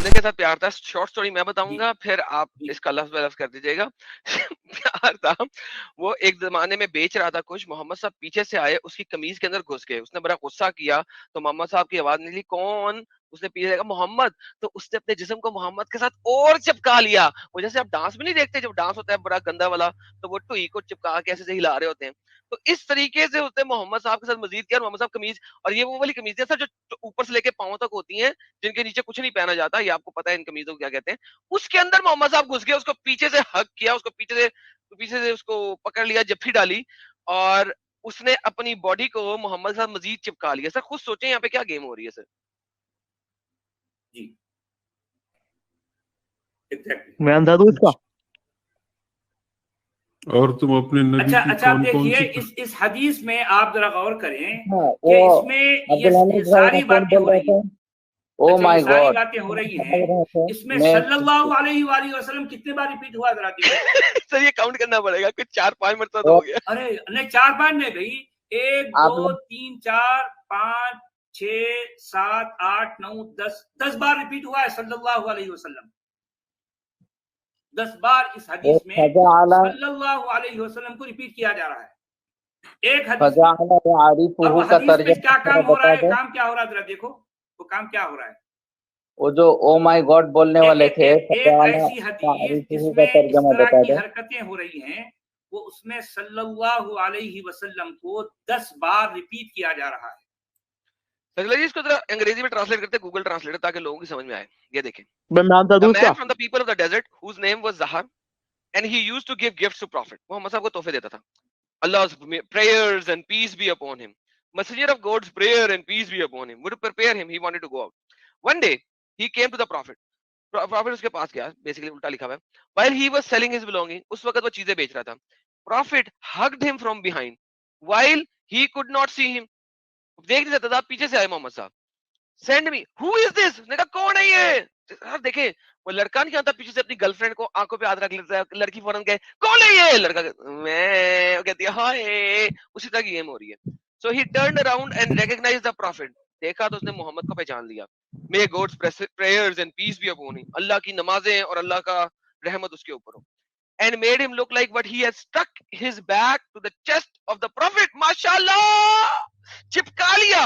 बंदे के साथ प्यार था। शॉर्ट स्टोरी मैं जी बताऊंगा, फिर आप जी इसका लफ्ज लफ्ज कर दीजिएगा। प्यार था, वो एक जमाने में बेच रहा था कुछ, मोहम्मद साहब पीछे से आए, उसकी कमीज के अंदर घुस गए, उसने बड़ा गुस्सा किया, तो मोहम्मद साहब की आवाज निकली, कौन? उसने पीछे देखा मोहम्मद, तो उसने अपने जिस्म को मोहम्मद के साथ और चिपका लिया। वो जैसे आप डांस में नहीं देखते, जब डांस होता है बड़ा गंदा वाला, तो वो टुई को चिपका के ऐसे से हिला रहे होते हैं, तो इस तरीके से उसने मोहम्मद साहब के साथ मजीद किया। और मोहम्मद साहब कमीज, और ये वो वाली कमीज है सर जो ऊपर से लेके पांव तक होती है, जिनके नीचे कुछ नहीं पहना जाता, ये आपको पता है इन कमीजों को क्या कहते हैं। उसके अंदर मोहम्मद साहब घुस गए, उसको पीछे से हक किया, उसको पीछे से उसको पकड़ लिया, जफ्फी डाली, और उसने अपनी बॉडी को मोहम्मद साहब मजीद चिपका लिया। सर खुद सोचें यहाँ पे क्या गेम हो रही है सर। जी एग्जैक्टली। मैं अंधा दूं इसका। और तुम अपने नबी अच्छा की अच्छा, आप कौन कौन देखिए सी इस हदीस में आप जरा गौर करें हाँ, कि वो इसमें अब्दुल हमीद ये भाई सारी हसन बातें बोल हो रहे रही हैं। थे, ओ अच्छा, ये माय सारी गॉड बातें हो रही हैं, रहे थे, इसमें मैं सल्लल्लाहु अलैहि वसल्लम कितने बार रिपीट हुआ जरा देखो। सर ये काउंट करना पड़ेगा, कुछ 4-5 मरतबा तो हो गया। अरे नहीं, 4-5 नहीं भाई, 1 आप 2 लोग 3 4 5 6 7 8 9 10 बार रिपीट हुआ है सल्लल्लाहु अलैहि वसल्लम। 10 बार इस हदीस में सल्लल्लाहु अलैहि वसल्लम को रिपीट किया जा रहा है एक हदीस में। और वो हदीस में क्या काम हो रहा है, काम क्या हो रहा है जरा देखो, वो काम क्या हो रहा है। वो जो ओ माय गॉड बोलने वाले थे, एक ऐसी हदीस जिसमें इस तरह की हरकतें हो रही हैं, वो उसमें सल्लल्लाहु अलैहि वसल्लम को 10 बार रिपीट किया जा रहा है। सगला जी इसको जरा अंग्रेजी में ट्रांसलेट करते हैं गूगल ट्रांसलेटर, ताकि लोगों की समझ में आए। ये देखें, मैं अंधा द दूं मैन इसका। From the people of the desert whose name was Zahar and he used to give gifts to prophet. वो मोहम्मद साहब को तोहफे देता था। Allah's prayers and peace be upon him. Messenger of God's prayer and peace be upon him would prepare him. He wanted to go out. One day he came to the prophet. Prophet उसके पास गया, basically उल्टा लिखा हुआ है। While he was selling his belonging, उस वक्त वो चीजें बेच रहा था। Prophet hugged him from behind while he could not see him. देख नहीं सकता था, पीछे से आए मोहम्मद साहब। Send me. Who is this? उसने कहा कौन है ये? यार देखे, वो लड़का नहीं आता पीछे से अपनी गर्लफ्रेंड को आंखों पे हाथ रख लेता है, लड़की फौरन कहे कौन है ये? लड़का मैं, वो कहती है हाय। उसी तरह की गेम हो रही है। So he turned around and recognized the prophet. देखा तो उसने मोहम्मद को पहचान लिया। May God's prayers and peace be upon him. अल्लाह की नमाजें और अल्लाह का रहमत उसके ऊपर हो। And made him look like what he had stuck his back to the chest of the prophet. माशाल्लाह, चिपका लिया।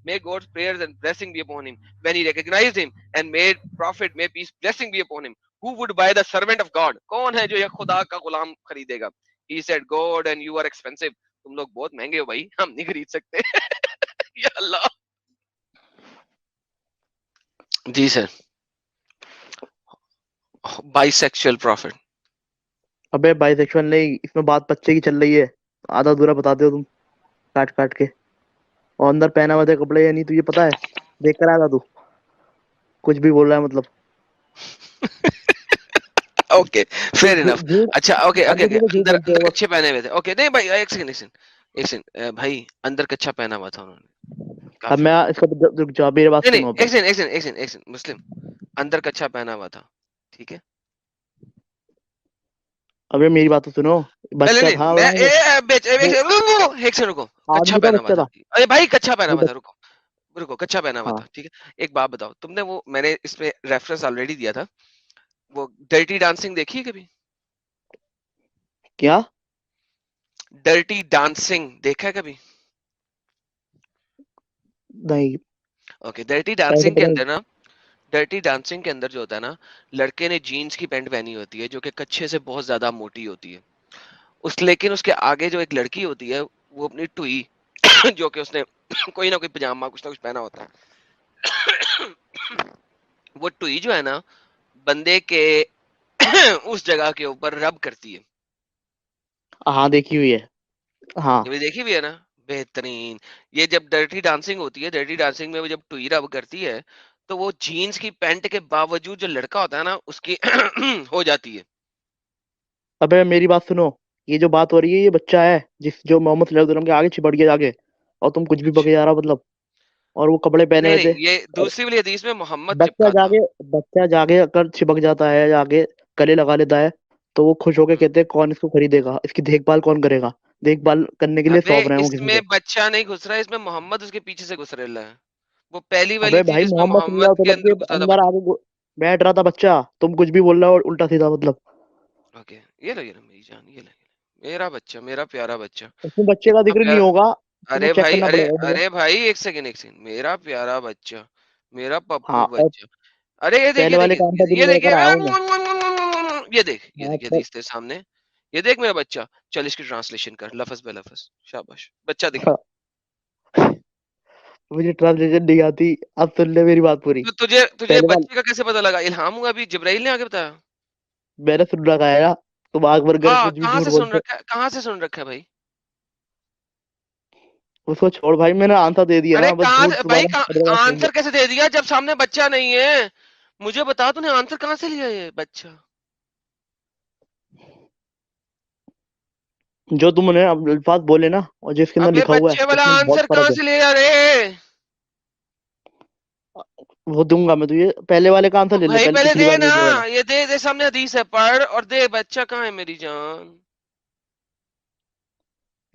May God's prayers and blessing be upon him. When he recognized him and made prophet, may peace blessing be upon him. Who would buy the servant of God? कौन है जो ये खुदा का गुलाम खरीदेगा? He said, God, and you are expensive. तुम लोग बहुत महंगे हो भाई, हम नहीं खरीद सकते। या अल्लाह। जी सर, बाइसेक्सुअल प्रॉफिट। अबे बाइसेक्सुअल नहीं, इसमें बात बच्चे की चल रही है, आधा अधूरा बता दो तुम काट काट के। और अंदर पहना हुआ थे कपड़े या नहीं तुझे पता है? देख कर आया था तू, कुछ भी बोल रहा है मतलब। Okay fair enough. अच्छा ओके ओके अब ओके, झूठ अंदर बोलते हो कच्छे पहने हुए थे। ओके नहीं भाई, एक सेकंड भाई, अंदर कच्छा पहना हुआ था उन्होंने। अब काफी मैं इसका रुक जा, मेरी बात नहीं सुनो। नहीं, एक सेकंड मुस्लिम, अंदर कच्छा पहना हुआ था, ठीक है? अबे मेरी बात तो सुनो, बच्चा नहीं था मैं वहाँ, एक सेकंड रुको, कच्छा आदमी का पहना हुआ बच्चा था। था। अरे भाई कच्छा पहना हुआ था, रुको रुको, कच्छा पहना हुआ हाँ था, ठीक है? एक बात बताओ, तुमने वो, मैंने इसमें रेफरेंस ऑलरेडी दिया था, वो डर्टी डांसिंग देखी है कभी? क्या? डर्टी डांसिंग देखा है कभी? नहीं ओके, डर्टी ऐसे डांसिंग के पता नहीं। अंदर ना, डर्टी डांसिंग के अंदर जो होता है ना, लड़के ने जीन्स की पैंट पहनी होती है जो कि कच्छे से बहुत ज्यादा मोटी होती है उस, लेकिन उसके आगे जो एक लड़की होती है वो अपनी टुई जो कि उसने कोई ना कोई पजामा कुछ ना कुछ पहना होता है, वो टुई जो है ना बंदे के उस जगह के ऊपर रब करती है। हाँ देखी हुई है। हाँ ये भी देखी हुई है ना? बेहतरीन। ये जब डर्टी डांसिंग होती है, डर्टी डांसिंग में वो जब टुई रब करती है, तो वो जीन्स की पैंट के बावजूद जो लड़का होता है ना उसकी हो जाती है। अबे मेरी बात सुनो, ये जो बात हो रही है ये बच्चा है जिस जो मोहम्मद सल्लल्लाहु अलैहि वसल्लम के आगे चिपट गया जाके, और तुम कुछ भी बके जा रहा हो मतलब। और वो कपड़े पहने नहीं हुए थे, नहीं, ये और दूसरी वाली हदीस में मोहम्मद बच्चा चिपका था। जाके बच्चा जाके अगर चिपक जाता है, जाके गले लगा लेता है, तो वो खुश होके कहते हैं कौन इसको खरीदेगा, इसकी देखभाल कौन करेगा। देखभाल करने के लिए अबे सौंप रहे हो किसी इसमें को। बच्चा नहीं घुस रहा है, इसमें मोहम्मद उसके पीछे से घुस रहा है। वो पहली वाली अबे थी भाई जिसमें मोहम्मद सल्लल्लाहु मोहम्मद अलैहि के वसल्लम अंदर के घुसा था अंदर बच्चा। आगे बैठ रहा था बच्चा, तुम कुछ भी बोल रहे हो उल्टा सीधा, मतलब ओके ये लो मेरी जान, ये ले मेरा बच्चा, मेरा प्यारा बच्चा, उसमें बच्चे का इतना जिक्र नहीं प्यारा। होगा, तुम्हें अरे चेक भाई, करना अरे पड़ेगा मुझे। अरे भाई, एक सेकंड, मेरा प्यारा बच्चा, मेरा हाँ, पप्पू और बच्चा। अरे ये पहले देखिए वाले देखिए काम पर दिल ये देखिए, लेकर आया हूँ मैं। ये देख, ये हाँ, देखिए पर हदीस तेरे सामने, ये देख मेरा बच्चा। चल इसकी ट्रांसलेशन कर लफ्ज बे लफ्ज, शाबाश बच्चा दिखा। मुझे ट्रांसलेशन नहीं आती, अब सुन ले मेरी बात पूरी। तो तुझे तुझे पहले वाले बच्चे का कैसे पता लगा? इल्हाम हुआ अभी, जिब्राइल ने आगे बताया? मैंने सुन रखा है ना, तुम आग भर कर हाँ, कुछ भी झूठ बोलते हो। कहाँ से सुन रखा है भाई? उसको छोड़ भाई, मैंने आंसर दे दिया अरे ना, बस कहाँ झूठ से भाई, तुम्हारा पकड़ेगा सुन लो। आंसर कैसे दे दिया जब सामने बच्चा नहीं है? मुझे बता, तूने आंसर कहाँ से लिया ये बच्चा? जो तुमने अल्फाज बोले ना और जिसके अंदर अबे लिखा हुआ है बच्चे वाला उसमें बहुत आंसर कहाँ फर्क है। से लिया रे? वो दूंगा मैं तुझे, पहले वाले का आंसर तो ले ले, भाई पहले पहले पिछली दे बार ना, बोलने वाला। ये दे सामने हदीस है, पढ़ और दे। बच्चा कहाँ है मेरी जान?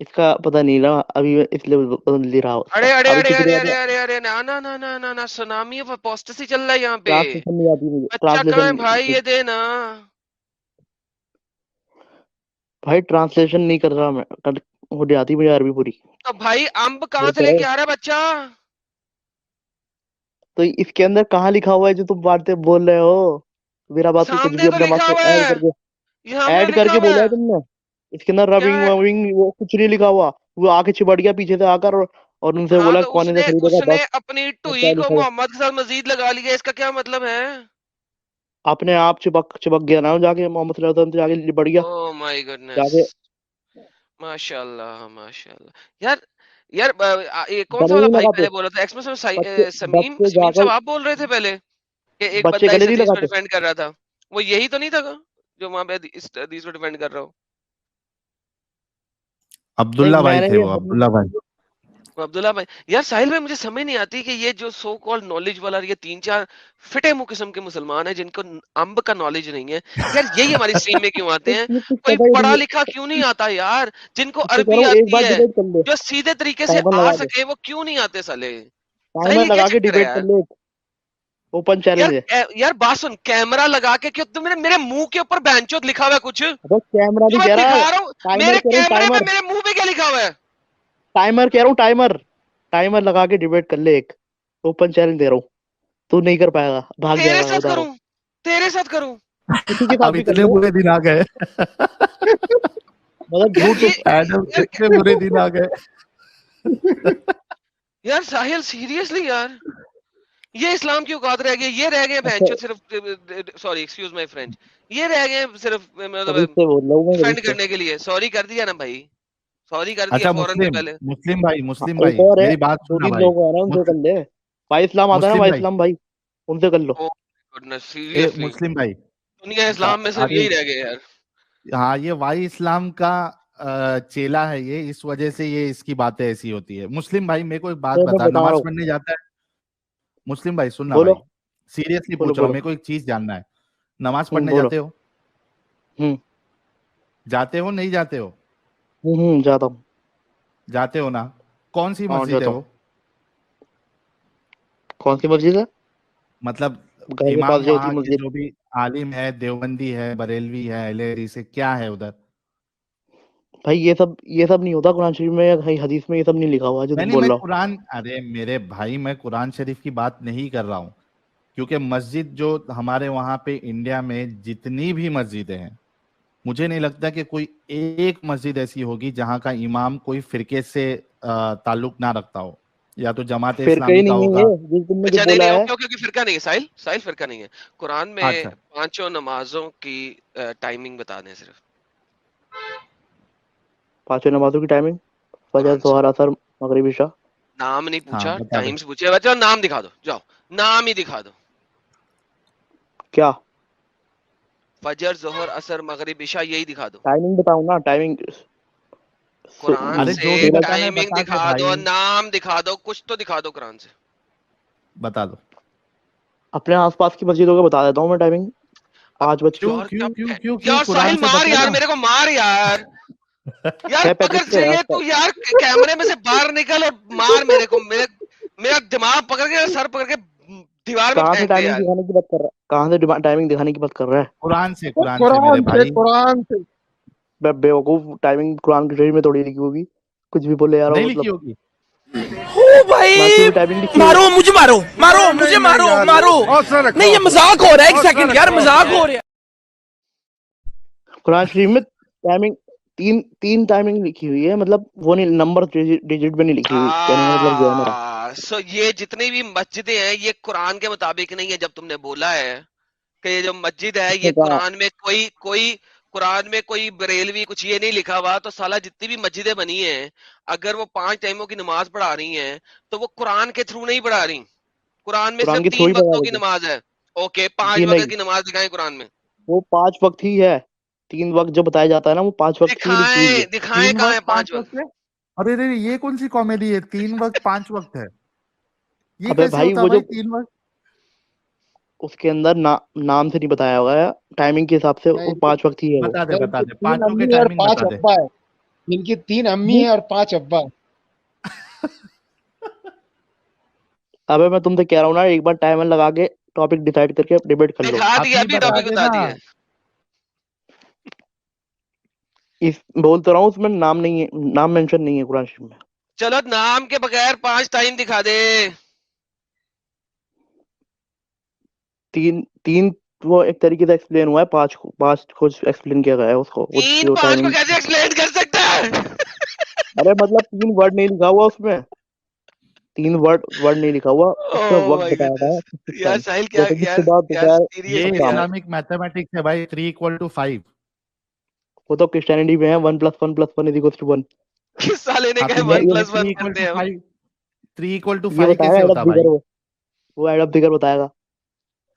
इसका पता नहीं ना अभी, मैं इसलिए बदल नहीं रहा अरे उसका, अरे अभी अरे पिछली अरे बार अरे में। अरे अरे ना ना ना ना ना ना, सुनामी ऑफ अपोस्टेसी चल रहा है यहाँ पे। ट्रांसलेशन नहीं आती मुझे, बच्चा कहाँ है भाई? ट्रांसलेशन। ये दे ना। भाई ट्रांसलेशन नहीं कर रहा मैं, मुझे आती मुझे अरबी पूरी। तो भाई अम्ब कहाँ वो से करे लेके आ रहा है बच्चा? तो इसके अंदर कहाँ लिखा हुआ है जो तुम बातें बोल रहे हो? मेरा बात को कुछ भी सामने तो अपने बात लिखा से हुआ ऐड है, करके, ये सामने ऐड लिखा करके हुआ बोला है है। तुमने। इसके अंदर क्या रबिंग है? वबिंग वो कुछ नहीं लिखा हुआ। वो आके चिपट गया पीछे से आकर, और उनसे हाँ बोला तो कौन इसे उसने खरीदेगा उसने बस। अपनी और टुई क्या को लिखा हुआ, मोहम्मद के साथ मजीद लगा लिया, इसका क्या मतलब है? अपने आप चिपक चिपक गया ना जाके, मोहम्मद सल्लल्लाहु अलैहि वसल्लम से जाके लिपट गया ओह माय गुडनेस, जाके। माशाल्लाह माशाल्लाह। यार यार ये कौन सा गले वाला नहीं भाई लगाते पहले बोल रहा था? एक्स में बच्चे, समीम बच्चे समीम जाकर साहब आप बोल रहे थे पहले कि एक बच्चे बंदा गले इस नहीं हदीस को लगाते। डिफेंड कर रहा था। वो यही तो नहीं था जो वहां पे इस हदीस को डिफेंड कर रहा हो? नहीं अब्दुल्ला भाई मैंने थे ये वो, अब्दुल्ला भाई। वो अब्दुल्ला भाई। यार साहिल भाई, मुझे समझ नहीं आती कि ये जो सो कॉल्ड नॉलेज वाला, ये 3-4 फिटे मुंह किस्म के मुसलमान हैं जिनको अम्ब का नॉलेज नहीं है। यार यही हमारी स्ट्रीम में क्यों आते हैं? इसमें कुछ कोई पता ही नहीं पढ़ा है। लिखा क्यों नहीं आता यार? जिनको इससे कह अरबी रहा हूँ एक आती बार है, डिबेट कर ले, जो सीधे तरीके से टाइमर आ लगा के, सके, वो क्यों नहीं आते साले? साहिल टाइमर ये क्या लगा के चक्कर है डिबेट कर यार? ले, ओपन यार चैलेंज है। यार बात सुन, कैमरा लगा के क्यों? तुम मेरे मुंह के ऊपर बैंचोद लिखा हुआ है कुछ अबे कैमरा जो नहीं मैं कह रहा, दिखा रहा हूँ? टाइमर मेरे कह रहा हूँ, कैमरे में टाइमर। मेरे मुंह पे क्या लिखा हुआ है? टाइमर कह रहा हूँ, टाइमर। टाइमर लगा के डिबेट कर ले एक, ओपन चैलेंज दे रहा हूँ। तू नहीं कर पाएगा, भाग तेरे जाएगा साथ बता रहा हूँ। करूं? तेरे साथ करूं? किसी के साथ अब भी कर इतने ले। बुरे दिन आ गए। मतलब यार झूठ ये एडम, यार इतने बुरे दिन आ गए। यार साहिल सीरियसली यार, ये इस्लाम की औकात रह गई? ये रह गए अच्छा, भैंचो सिर्फ, सॉरी एक्सक्यूज माय फ्रेंच, ये रह गए सिर्फ कभी मतलब से बोल रहा हूँ मैं, कभी डिफेंड से। करने के लिए? सॉरी कर दिया ना भाई, सॉरी कर दिया अच्छा फौरन से मुस्लिम, पहले। मुस्लिम भाई, हाँ, मुस्लिम एक भाई और है, मेरी बात दो सुनना तीन भाई। लोग और हैं, उनसे कर मुस्लिम, ले। भाई इस्लाम आता है ना, मुस्लिम भाई भाई, इस्लाम भाई, उनसे कर लो। ओह गुडनेस, ए सीरियसली मुस्लिम भाई, दुनिया इस्लाम में सिर्फ अरे यही रह गए यार। हाँ, ये वाई इस्लाम का चेला है ये, इस वजह से ये इसकी बातें ऐसी होती है। मुस्लिम भाई मेरे को एक बात मैं बता, बता रहा नमाज हूँ, पढ़ने जाता है? मुस्लिम भाई सुनना बोलो भाई, सीरियसली बोलो पूछ रहा हूँ, बोलो। मेरे को एक चीज जानना है। नमाज पढ़ने बोलो। जाते हो? हम्म जाते हो नहीं जाते हो? जाता हूँ। जाते हो ना? कौन सी हाँ मस्जिद है जाता हूँ। वो? कौन सी मस्जिद है? मतलब घर के पास इमाम जो होती वहाँ है के मस्जिद। जो भी आलिम है, देवबंदी है, बरेलवी है, अहले से क्या है उधर? भाई ये सब नहीं होता कुरान शरीफ में या कहीं हदीस में, ये सब नहीं लिखा हुआ है जो नहीं तुम नहीं, बोल मैं रहा हो। कुरान, अरे मेरे भाई मैं कुरान शरीफ की बात नहीं कर रहा हूँ, क्योंकि मस्जिद जो हमारे वहाँ पे इंडिया में जितनी भी मस्जिदें हैं, मुझे नहीं लगता कि कोई एक मस्जिद ऐसी होगी जहाँ का इमाम कोई फिरके से ताल्लुक ना रखता हो, या तो जमात फिरका ही इस्लामी का नहीं है होगा। ये, जो तुमने जो अच्छा नहीं बोला नहीं, है। ओके ओके ओके, फिरका नहीं है साहिल, साहिल फिरका नहीं है। कुरान में अच्छा, पांचों नमाजों की टाइमिंग बता दें सिर्फ, पांचों नमाजों की टाइमिंग, फजर कुरान से। जोहर असर मगरिब इशा। नाम नहीं हाँ पूछा, बता दो। टाइम्स पूछे बच्चा, नाम दिखा दो, जाओ नाम ही दिखा दो। क्या फजर जोहर असर मगरिब इशा, यही दिखा दो। टाइमिंग बताऊं ना, टाइमिंग कुरान अरे से जो भी सूरज। बताना है टाइमिंग बता दे दिखा दो, भाई, नाम दिखा दो, कुछ तो दिखा दो कुरान से। बता दो। अपने आसपास की मस्जिदों का बता देता हूँ मैं टाइमिंग। अब 5 बजे क्यों यार क्यों क्यों क्या क्यों क्यों यार, कुरान साहिल से मार बता यार, ना। मेरे को मार यार। यार 6:35 पकड़ पे है चाहिए उसका। तू यार, कैमरे में से बाहर निकल और मार मेरे को, मेरा दिमाग पकड़ के, सर पकड़ के दीवार में कहाँ से फेंक दे टाइमिंग यार। दिखाने की बात कर रहा है? कहाँ से टाइमिंग दिखाने की बात कर रहा है? कुरान से मेरे भाई। कुरान से बेवकूफ, टाइमिंग कुरान शरीफ में थोड़ी लिखी होगी, कुछ भी बोले यार। नहीं मतलब लिखी होगी। ओ भाई, बाकी भी टाइमिंग लिखी मारो होगी। मुझे, मारो मारो मुझे, मारो मारो। नहीं ये मजाक हो रहा है, एक सेकंड यार, मजाक हो रहा है। कुरान शरीफ में टाइमिंग तीन टाइमिंग लिखी हुई है, मतलब वो नहीं, नंबर डिजिट में नहीं लिखी हुई। कहने का मतलब जो है मेरा, सो ये जितनी भी मस्जिदें हैं ये कुरान के मुताबिक नहीं है। जब तुमने बोला है कि ये जो मस्जिद है ये किसने कहा? कुरान में कुरान में कोई बरेलवी कुछ ये नहीं लिखा हुआ, तो साला जितनी भी मस्जिदें बनी हैं अगर वो 5 टाइमों की नमाज पढ़ा रही हैं तो वो कुरान के थ्रू नहीं पढ़ा रही। कुरान में कुरान सिर्फ की थ्रू 3 ही बता वक्तों की देते नमाज है। ओके, 5 जी वक्त नहीं, की नमाज दिखाएं कुरान में। वो 5 वक्त ही है। 3 वक्त जो बताया जाता है ना, वो 5 वक्त की लिखी हुई है। दिखाएं कहाँ है 5 वक्त? है। अरे रे, ये कौन सी कॉमेडी है? 3 वक्त 5 वक्त है, ये अबे कैसे भाई होता वो भाई जो 3 वक्त? उसके अंदर नाम से नहीं बताया होगा है, टाइमिंग के हिसाब से वो 5 वक्त ही है वो। बता दे इनकी 3 पांचों के अम्मी और टाइमिंग 5 बता दे। अब्बा है। इनकी 3 अम्मी है और 5 अब्बा है। अबे मैं तुमसे कह रहा हूँ ना, एक बार टाइमर लगा के टॉपिक डिसाइड करके डिबेट कर लो। दिखा दिया, अभी बता टॉपिक बता देना। दिया। इस बोल तो रहा हूँ, उसमें नाम नहीं है, नाम मेंशन नहीं है कुरान शरीफ में। चलो नाम के बगैर 5 टाइम दिखा दे। तीन तीन वो एक तरीके से एक्सप्लेन हुआ है, 5 को एक्सप्लेन किया गया है उसको, वो 3 जो 5 को टाइमिंग। कैसे एक्सप्लेन कर सकता है? अरे मतलब 3 वर्ड नहीं लिखा हुआ उसमें, 3 वर्ड नहीं लिखा हुआ उसमें, ओह वक्त माय बताया गया है गुडनेस किस यार, टाइम, साहिल क्या जैसे कि यार, सुबह यार दोपहर ये सीरियसली यार। इस्लामिक मैथमेटिक्स है भाई, 3 = 5। वो तो क्रिश्चियनिटी में है, 1 + 1 + 1 = 1। किस साले ने हाँ कहा तो 1 ये + 1 3 करते हैं = हम? 5, 3 = ये 5 बताएगा कैसे एडप होता दिगर, भाई? वो एडप दिगर बताएगा,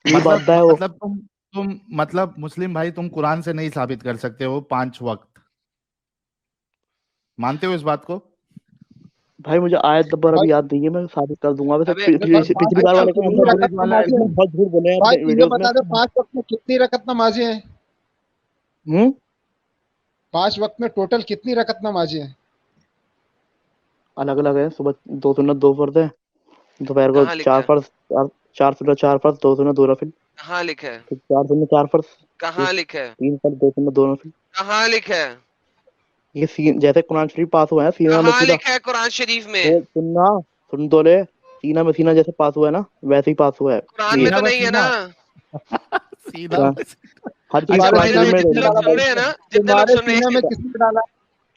यही बात है वो। मतलब तुम मतलब मुस्लिम भाई, तुम कुरान से नहीं साबित कर सकते हो 5 वक्त, मानते हो इस बात को? भाई मुझे आयत नंबर भाई अभी याद नहीं है, मैं साबित कर दूंगा। वैसे अबे पिछली बार वक्त में वाले का कितनी आंसर रकत नमाजें हैं? बहुत झूठ बोले हैं भाई अपने तू ये वीडियोस में। बता दे, 5 वक्त में कितनी रकत नमाजें हैं? हम्म 5 वक्त में टोटल कितनी रकत नमाजें हैं? अलग अलग है, सुबह 2 सुन्नत 2 फर्ज है, दोपहर को कहाँ लिखा 4 है? फर्ज, 4 सुन्नत 4 फर्ज, 2 सुन्नत 2 नफिल, कहाँ लिखा है? फिर 4 सुन्नत 4 फर्ज, फिर कहाँ लिखा है? 3 फर्ज 2 सुन्नत 2 नफिल। कहाँ लिखा है? ये सीन जैसे कुरान शरीफ पास हुआ है सीना में कहाँ सीधा, लिखा है कुरान शरीफ वो में? सुनना, सुन तो ले, सीना में सीना जैसे पास हुआ है ना, वैसे ही पास हुआ है कुरान ये में तो नहीं है ना? सीधा कुरान। हर चीज अच्छा तुम्हारे कुरान भाई सीने शरीफ में में जितने किसने लोग डाला सुन भाई? रहे हैं ना, जितने लोग तुम्हारे सुन रहे सीने में हैं, किसने डाला?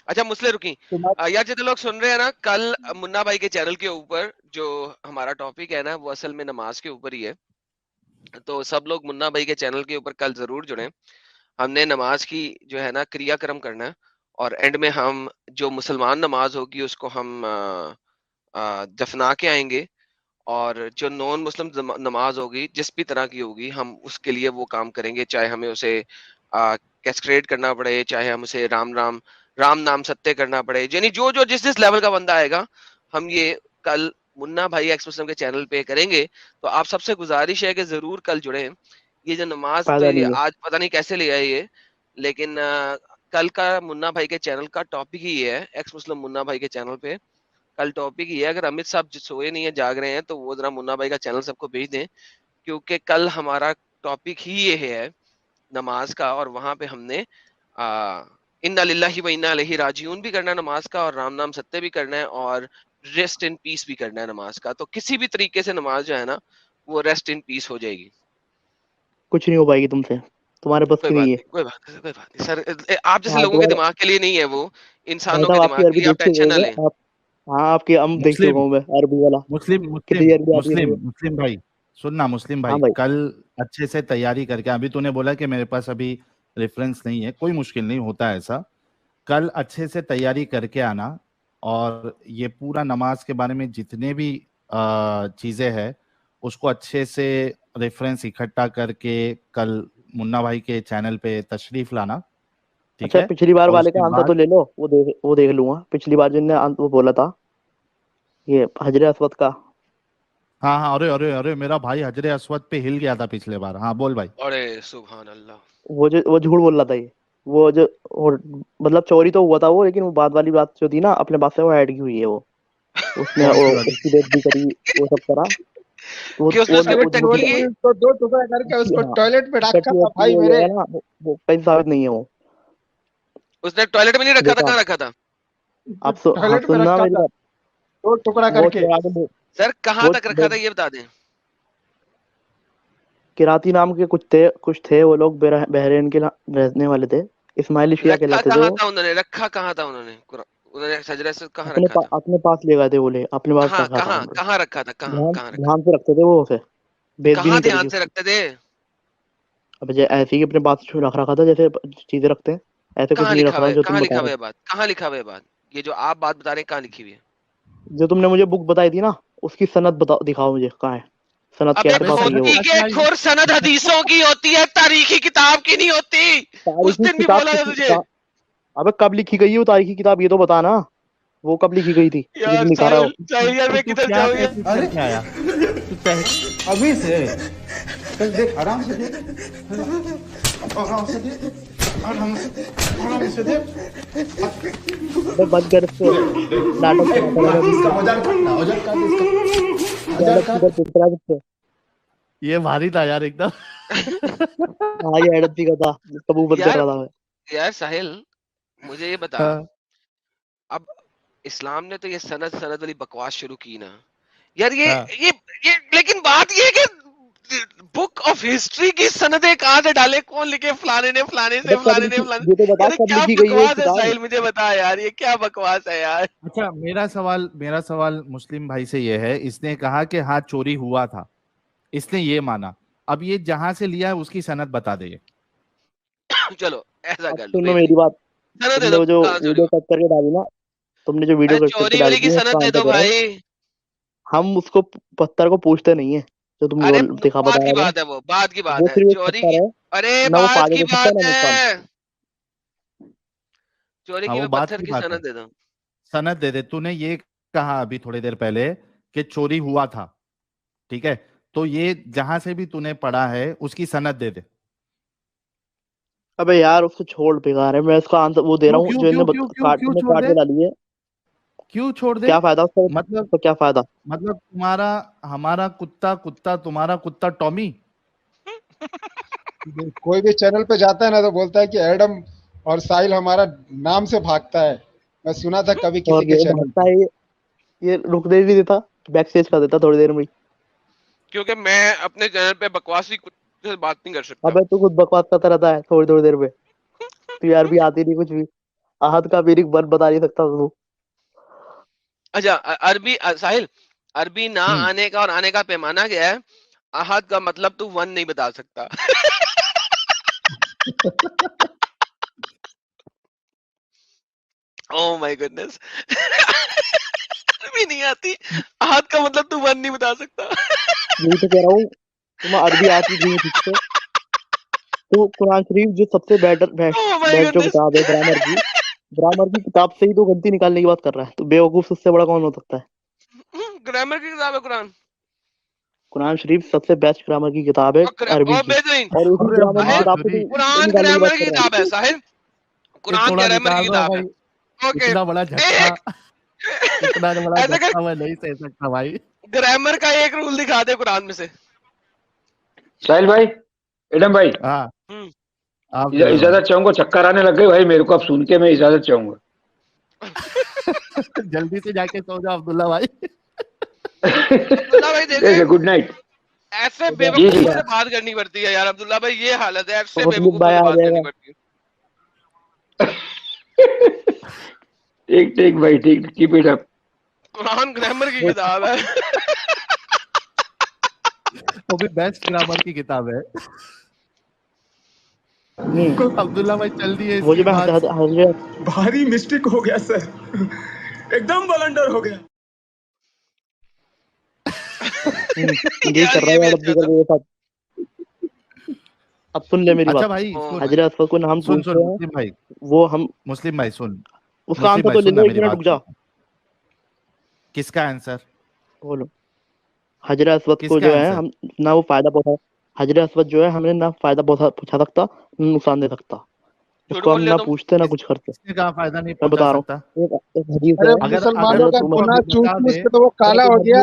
अच्छा मुस्लिम रुकी, तुम्हारे यार जितने लोग सुन रहे हैं ना, कल मुन्ना भाई के चैनल के ऊपर जो हमारा टॉपिक है ना वो असल में नमाज के ऊपर ही है। तो सब लोग मुन्ना भाई के चैनल के ऊपर कल जरूर जुड़े। हमने नमाज की जो है ना क्रियाक्रम करना है, और एंड में हम जो मुसलमान नमाज होगी उसको हम दफना के आएंगे, और जो नॉन मुस्लिम नमाज होगी जिस भी तरह की होगी हम उसके लिए वो काम करेंगे, चाहे हमें उसे कैस्ट्रेट करना पड़े, चाहे हम उसे राम नाम सत्य करना पड़े, यानी जो जो जिस लेवल का बंदा आएगा हम ये कल मुन्ना भाई एक्स मुस्लिम के चैनल पे करेंगे। तो आप सबसे गुजारिश है कि जरूर कल जुड़े। ये जो नमाज तो फायदा ये नहीं है। आज पता नहीं कैसे ले आए ये, लेकिन कल का मुन्ना भाई के चैनल का टॉपिक ही ये है, एक्स मुस्लिम मुन्ना भाई के चैनल पे कल टॉपिक ये है। अगर अमित साहब सोए नहीं है, जाग रहे हैं, तो वो जरा मुन्ना भाई का चैनल सबको भेज दें, क्योंकि कल हमारा टॉपिक ही ये है नमाज का, और वहां पे हमने इन्ना लिल्लाहि व इन्ना इलैहि राजिऊन भी करना है नमाज का, और राम नाम सत्य भी करना है, और रेस्ट इन पीस भी करना है नमाज का। तो किसी भी तरीके से नमाज जो है ना वो रेस्ट इन पीस हो जाएगी। कुछ नहीं हो पाएगी तुमसे, तुम्हारे बस कोई की बात नहीं है। नहीं, कोई बात नहीं, कोई बात नहीं सर, आप जैसे हाँ लोगों के तुम्हारा दिमाग के लिए नहीं है वो, भाई इंसानों के साहब, दिमाग आपकी के अरबी लिए आप देख चुके टेंशन ना होंगे लें। आप। हाँ आपकी हम देख चुका मुस्लिम हूँ मैं, अरबी वाला मुस्लिम कितनी मुस्लिम अरबी आती है मुस्लिम तुम्हें। मुस्लिम भाई, सुनना मुस्लिम हाँ भाई, भाई। कल अच्छे से तैयारी करके, अभी तूने बोला कि मेरे पास अभी रेफरेंस नहीं है, कोई मुश्किल नहीं होता है ऐसा। कल अच्छे से तैयारी करके आना, और ये पूरा नमाज के बारे में जितने भी चीजें हैं उसको अच्छे से रेफरेंस इकट्ठा करके कल मुन्ना भाई के चैनल पे तशरीफ लाना, ठीक अच्छा है? पिछली बार और वाले उसके का आंसर तो बाद, ले लो, वो देख लूंगा। पिछली बार जिनने वो बोला था, ये हजरे अस्वद का। हाँ हाँ, अरे अरे अरे, मेरा भाई हजरे अस्वद पे हिल गया था पिछले बार। हाँ बोल भाई। अरे सुभान अल्लाह। वो झूठ बोल रहा था ये, वो जो मतलब चोरी तो हुआ था वो, लेकिन वो बाद वाली बात जो थी ना अपने पास से वो ऐड की हुई है वो, उसने कौन सी वो वाली? उसकी बेइज्जती करी, वो सब करा। कि उसने उसके ऊपर टट्टी की। तो 2 टुकड़ा करके उसको टॉयलेट में रखा था भाई वो मेरे। है ना, वो कहीं साबित नहीं है वो। उसने टॉयलेट में नहीं रखा था, देखा कहाँ रखा था? आप टॉयलेट में सुनना रखा मेरी था बात। 2 टुकड़ा वो करके। सर कहाँ तक रखा था ये बता दें। किराती नाम के कुछ थे वो लोग, बहरीन के रहने वाले थे, इस्माइली शिया रखा कहलाते थे कहाँ वो। था उन्होंने, रखा कहाँ था उन्होंने? उन्होंने सजरे से कहाँ अपने रखा था? अपने पास ले गए थे बोले, अपने पास हाँ रखा था कहाँ उन्होंने। कहाँ रखा था, कहाँ ध्यान कहाँ रखा ध्यान से रखते थे वो उसे, भेद था? भी कहाँ नहीं करी ध्यान थी से उसकी। रखते थे? अब ऐसे ही अपने पास रख रखा था जैसे चीजें रखते हैं, ऐसे कुछ कहाँ नहीं रख लिखा हुआ रहा है, जो कहाँ तुम बता लिखा हुआ रहे है बात, कहाँ लिखा हुआ है बात? ये जो आप बात बता रहे हैं कहाँ लिखी हुई है? हो। जो तुमने मुझे बुक बताई थी ना, उसकी सनद दिखाओ मुझे कहाँ है सनद, अबे के पास नहीं है वो। खोती के खोर, सनद हदीसों की होती है, तारीखी किताब की नहीं होती। उस तारीखी दिन भी किताब बोला था तुझे। अबे कब लिखी गई है वो तारीखी किताब, ये तो बता ना, वो कब लिखी गई थी जो यार तुम दिखा रहे हो। साहिल यार मैं किधर क्या जाऊँ यार? अरे क्या आया अभी से चल देख आराम से देख आराम से देख आराम से देख। अबे बंद कर इसको, नाटक मजाक कर इसको। ये भारी था यार एकदम। हाँ ये एडप्टी का था जिसका मुंह बंद कर रहा था मैं। यार साहिल मुझे ये बता, हाँ। अब इस्लाम ने तो ये सनद सनद वाली बकवास शुरू की ना यार, हाँ। ये लेकिन बात ये है कि बुक ऑफ हिस्ट्री की सनदें कहाँ से डाले, कौन लिखे, फलाने ने फलाने से, फलाने ने फलाने। ये तो बता यार कब क्या लिखी गई है बकवास है किताब। साहिल, मुझे बता यार, ये क्या बकवास है यार। अच्छा मेरा सवाल मुस्लिम भाई से ये है, इसने कहा कि हाँ चोरी हुआ था, इसने ये माना, अब ये जहां से लिया है उसकी सनद बता दे। चलो ऐसा अब कर लो, सुनो मेरी बात, सनद दे तुमने दो वो जो कहाँ चोरी वीडियो हुआ। कट करके डाली ना, तुमने जो वीडियो अरे कट करके चोरी डाली वाली की थी, सनद उसका दे आंसर दो दे रहा हूँ। भाई। हम उसको पत्थर को पूछते नहीं है, जो तुम अरे दिखा बात की बताया था, बात है, वो बात की बात वो है, सिर्फ एक चोरी पत्थर की। है, अरे ना वो बात पानी की दे सकता है बात ना नुकसान। है, चोरी हाँ की वो मैं बात पत्थर की की बात है, सनद दे दूं? सनद दे दे। तूने ये कहा अभी थोड़ी देर पहले कि चोरी हुआ था, ठीक है, तो ये जहां से भी तूने पढ़ा है उसकी सनद दे दे। अबे यार उसको छोड़, बेकार है, मैं इसका आंसर वो दे रहा हूँ जो इन्हें तुमने छोड़ काट दे, के डाली है। क्यों छोड़ दे? क्या फायदा उसका, मतलब तो क्या फायदा। तुम्हारा हमारा कुत्ता कुत्ता, तुम्हारा कुत्ता टॉमी। कोई भी चैनल पे जाता है ना तो बोलता है कि एडम और साहिल हमारा नाम से भागता है। मैं सुना था कभी किसी और के ये चैनल भागता पे। है, ये रुकने भी नहीं देता, बैक स्टेज कर देता थोड़ी देर में ही। क्योंकि मैं अपने चैनल पे बकवासी कुत्ते से बात नहीं कर सकता। अबे तू खुद बकवास करता रहता है थोड़ी थोड़ी देर में, तू यार भी आती नहीं कुछ भी, आहत का भी बन बता नहीं सकता तू। अच्छा अरबी साहिल, अरबी ना हम्म। आने का और आने का पैमाना क्या है? अहद का मतलब तू वन नहीं बता सकता। Oh my goodness. अरबी नहीं आती, अहद का मतलब तू वन नहीं बता सकता। यही तो कह रहा हूँ, तुम्हें अरबी आती नहीं ठीक से। तो कुरान शरीफ जो सबसे बेस्ट ओह माय बेस्ट जो गुडनेस। किताब है ग्रामर की किताब से ही तो गलती निकालने की बात कर रहा है, तो बेवकूफ उससे बड़ा कौन हो सकता है। ग्रामर की किताब है कुरान? कुरान शरीफ सबसे बेस्ट ग्रामर की किताब है अरबी और की, बेहतरीन। और उसी अरे ग्रामर की साहिल किताब से माधुरी, तो कुरान निकालने की ग्रामर बात की कर रहा है। किताब है साहिल, ये कुरान थोड़ा ग्रामर की निकाल दो किताब है। भाई, ओके इतना बड़ा झटका, इतना बड़ा ऐसा कर, झटका मैं नहीं सह सकता भाई। ग्रामर का एक रूल दिखा दे कुरान में से। साहिल भाई, एडम भाई, हाँ हम्म। आप जो है भाई। इजाजत चाहूंगा, चक्कर आने लग गए भाई मेरे को, अब सुन के मैं इजाजत चाहूंगा। जल्दी से जाके सो जाओ अब्दुल्ला भाई। अब्दुल्ला भाई ठीक देखे, है, गुड नाइट। ऐसे जी बेवकूफों जी। से बात करनी पड़ती है यार अब्दुल्ला भाई, ये हालत है, ऐसे मुस्लिम बेवकूफों भाई से आ बात करनी जाएगा। पड़ती है। ठीक ठीक भाई, ठीक, keep it up. Quran grammar की किताब है। वो भी बेस्ट ग्रामर की किताब है। अब्दुल्ला भाई चल दिए वो जो इसके मैं बाद। भारी मिस्टेक हो गया सर, एकदम ब्लंडर हो गया। यही यार कर रहा ये है भी यार अच्छा अब्दुल्ला था। मेरे साथ। अब सुन ले मेरी अच्छा बात, भाई ओ सुन भाई, हजरत असवद को हम सुन पूछते सुन हैं, मुस्लिम भाई, वो हम मुस्लिम भाई सुन, उसका मुस्लिम आंसर भाई तो ले सुन लो, ना एक मेरी मिनट बात रुक जा। सुन। किसका आंसर? बोलो। हजरत असवद को किसका जो है आंसर? हम ना वो फायदा पहुंचा, हजरत असवद जो है हमें ना फायदा पहुंचा सकता, ना नुकसान दे सकता, उसको हम ना पूछते ना कुछ करते। इसने कहा फायदा नहीं मैं बता पहुंचा रहा सकता। हूँ एक हदीस है, अरे मुसलमानों का गुनाह चूक चूक के तो वो काला हो गया,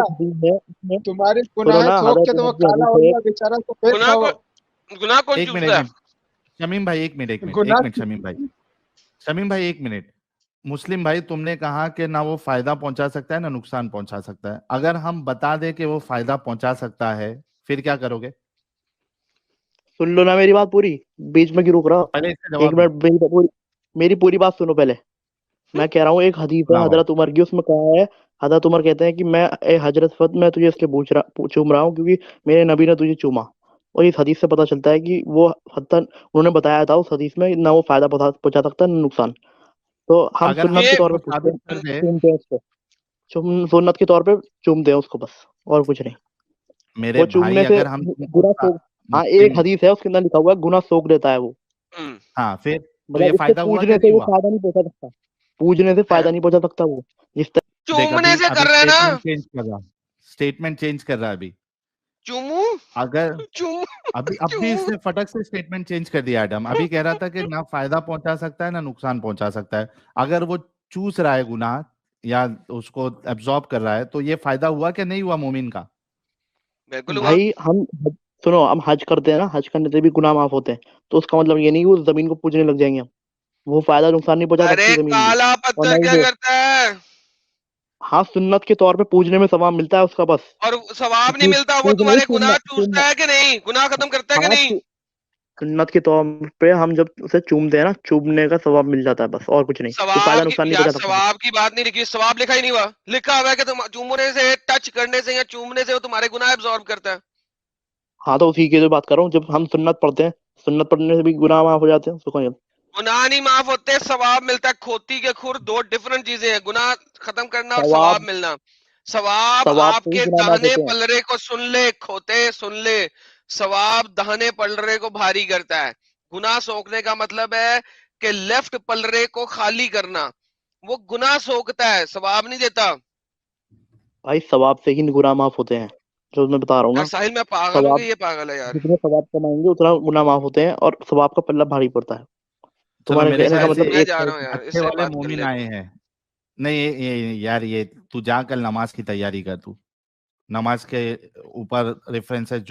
तुम्हारे गुनाह सोच के तो वो काला हो गया बेचारा, तो फिर गुनाह कौन एक चूसता है? मिनट शमीम भाई, एक मिनट शमीम भाई एक मिनट। मुस्लिम भाई तुमने कहा कि ना वो फायदा पहुंचा सकता है ना नुकसान पहुंचा सकता है। अगर हम बता दें कि वो फायदा पहुंचा सकता है फिर क्या करोगे? सुन लो ना मेरी बात पूरी, बीच में क्यों रुक रहा हो? पहले इसका एक जवाब मिनट मेरी पूरी बात सुनो पहले। मैं कह रहा हूँ एक हदीस है हजरत उमर की, उसमें कहा है, हजरत उमर कहते हैं कि मैं हजरत फत मैं तुझे इसलिए चूम रहा हूँ क्योंकि मेरे नबी ने तुझे चूमा। और इस हदीस से पता चलता है कि वो हत्तन उन्होंने बताया था उस हदीस में ना वो फायदा पहुंचा सकता है ना नुकसान। तो हम अगर सुन्नत के तौर पे पूछते हैं, चूमते हैं उसको, सुन्नत के तौर पे चूमते हैं उसको बस, और कुछ नहीं। मेरे वो भाई चूमने से अगर हम गुनाह सोख, हाँ एक हदीस है उसके अंदर लिखा हुआ है गुनाह सोख देता है वो। हाँ फिर तो ये मतलब इससे फायदा हुआ पूजने कि से नहीं वो हुआ? फायदा नहीं पहुंचा सकता, पूजने से फायदा नहीं पहुंचा सकता वो जिस चूमने से कर रहा है ना, स्टेटमेंट चेंज कर रहा है अभी। चूमू अगर चूमू अभी इसने फटक से स्टेटमेंट चेंज कर दिया एडम। अभी कह रहा था कि ना फायदा पहुंचा सकता है ना नुकसान पहुंचा सकता है। अगर वो चूस रहा है गुनाह या उसको एब्जॉर्ब कर रहा है तो ये फायदा हुआ कि नहीं हुआ मोमिन का? बिल्कुल हुआ। भाई हम सुनो, हम हज करते हैं ना, हज करने से भी गुनाह माफ होते हैं, तो उसका मतलब ये नहीं कि उस जमीन को पूजने लग जाएंगे हम। वो फायदा नुकसान नहीं पहुंचा अरे सकती जमीन भी, काला और ना पत्थर ही क्या वो। करता है? हाँ सुन्नत के तौर पे पूजने में सवाब मिलता है उसका बस। और सवाब नहीं मिलता, वो पूजने तुम्हारे चूमना गुनाह चूमना, चूसता है कि नहीं? गुनाह खत्म करता है कि हाँ नहीं? सुन्नत के तौर पे हम जब उसे चूमते हैं ना, चूमने का सवाब मिल जाता है बस, और कुछ नहीं। वो फायदा सवाब नुकसान की नहीं यार, पहुंचा सकता। सवाब की बात नहीं लिखी, सवाब लिखा ही नहीं हुआ। लिखा हुआ है कि तुम चूमने से, टच करने से या चूमने से वो तुम्हारे गुनाह एब्जॉर्ब करता है। हाँ तो उसी की जो बात कर रहा हूँ, जब हम सुन्नत पढ़ते हैं, सुन्नत पढ़ने से भी गुनाह माफ हो जाते हैं, उसको कौन कहता गुनाह नहीं माफ होते, सवाब मिलता है। खोती के खुर दो डिफरेंट चीजें हैं, गुनाह खत्म करना है? और सवाब मिलना। सवाब सवाब से ही आपके गुनाह माफ दाहिने होते हैं। पलरे को सुन ले, खोते सुन ले, सवाब दाहिने पलरे को भारी करता है। गुनाह सोखने का मतलब है कि लेफ्ट पलरे को खाली करना। वो गुनाह सोखता है, सवाब नहीं देता। भाई सवाब से ही गुनाह माफ होते हैं, जो मैं बता रहा हूँ यार ना। साहिल, मैं पागल हूँ कि सवाब, ये पागल है यार? जितने सवाब कमाएंगे उतना गुनाह माफ होते हैं, और सवाब का पल्ला भारी पड़ता है। चलो तुम्हारे मेरे कहने का ख्याल साहिल, से मतलब मैं एक जा है। रहा हूँ यार, अच्छे इससे वाले बात कर मोमिन लेता आए हूँ। हैं। नहीं ये यार ये तू जा कल नमाज की तैयारी कर। तू नमाज के ऊपर रेफरेंसेस जो